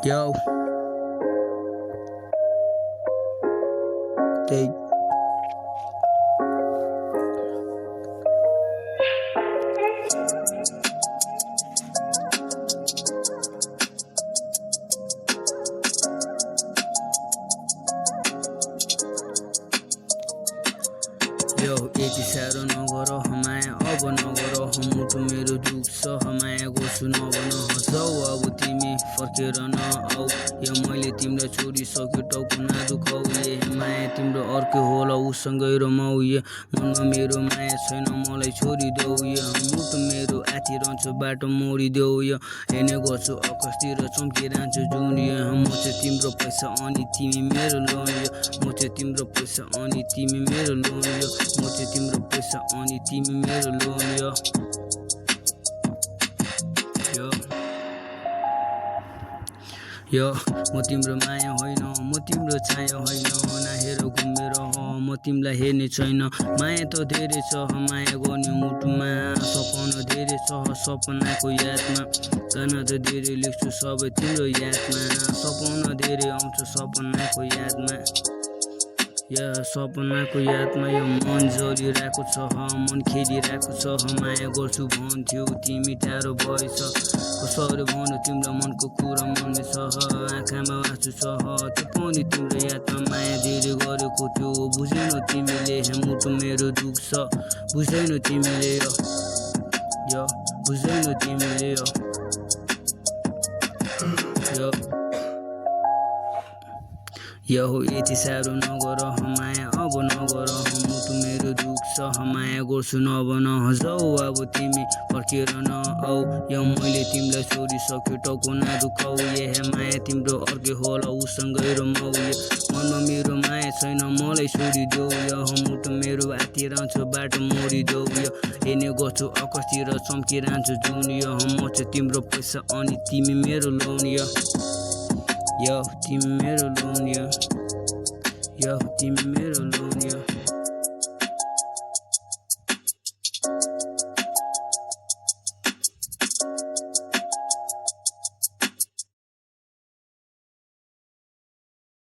Yo, they यो यति साह्रो नगर माया अब नगर मुटु मेरो दुख्छ माया गर्छु नभन हँसौ अब तिमी फर्केर न आऊ यो मैले तिमीलाई छोडिसक्यो टाउको नदुखाऊ ए माया तिम्रो अर्कै होला उसँगै रमाऊ यो मनमा मेरो माया छैन मलाई छोडिदेऊ यो मुटु मेरो आँटिरहन्छ बाटो मोडिदेऊ यो हेर्ने गर्छु आकाशतिर चम्किरहन्छ जुन यो म चाहिँ तिम्रो पैसा अनि तिमी मेरो लोन यो म चाहिँ तिम्रो पैसा अनि तिमी मेरो लोन यो म चाहिँ तिम्रो पैसा अनि तिमी मेरो लोन यो म तिम्रो माया होइन म तिम्रो छाया होइन नहेर घुमेर म तिमीलाई हेर्ने छैन माया त धेरै छ माया गर्ने मुटुमा सपना धेरै छ सपनाको यादमा गाना त धेरै लेख्छु सबै तिम्रो यादमा सपना धेरै आउँछ सपनाको यादमा सपनाको यादमा यो मन जलिरहेको छ मन खेलिरहेको छ माया गर्छु भन्थ्यौ तिमी टाढो भएछ कसरी भन्नु तिम्रो मनको कुरा मनमै छ आँखामा आँसु छ त्यो पनि तिम्रो यादमा माया धेरै गरेको थियो बुझेनौ तिमीले मुटु मेरो दुख्छ बुझेनौ तिमीले यो बुझेनौ तिमीले यो यति साह्रो नगर माया अब नगर मुटु मेरो दुख्छ माया गर्छु नभन हँसाऊ अब तिमी फर्केर न आऊ यो मैले तिमीलाई छोडिसक्यो टाउको नदुखाऊ ए माया तिम्रो अर्कै होला उसँगै रमाऊ मनमा मेरो माया छैन मलाई छोडिदेऊ यो मुटु मेरो आँटिरहन्छ बाटो मोडिदेऊ यो हेर्ने गर्छु आकाशतिर चम्किरहन्छ जुन यो म चाहिँ तिम्रो पैसा अनि तिमी मेरो लोन यो तिमी मेरो लोन यो तिमी मेरो लोन